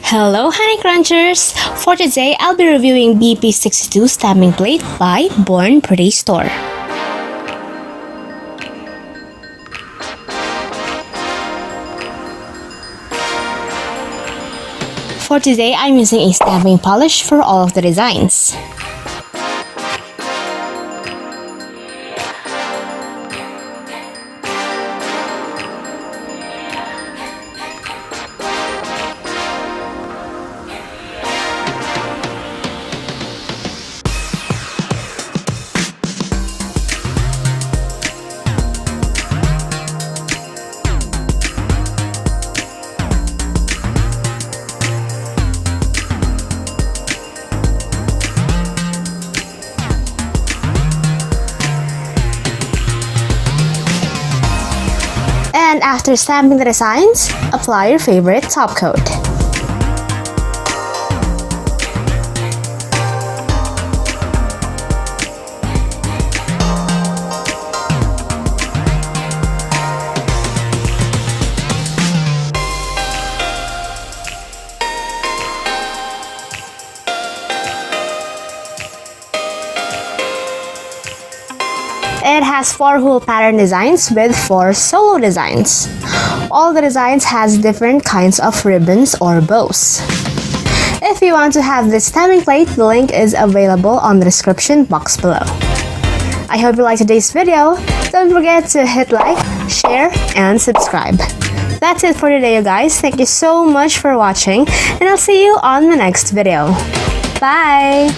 Hello honeycrunchers! For today, I'll be reviewing BP-62 stamping plate by BornPrettyStore. For today, I'm using a stamping polish for all of the designs. And after stamping the designs, apply your favorite top coat. It has 4 whole pattern designs with 4 solo designs. All the designs has different kinds of ribbons or bows. If you want to have this stamping plate, the link is available on the description box below. I hope you liked today's video. Don't forget to hit like, share, and subscribe. That's it for today, you guys. Thank you so much for watching, and I'll see you on the next video. Bye!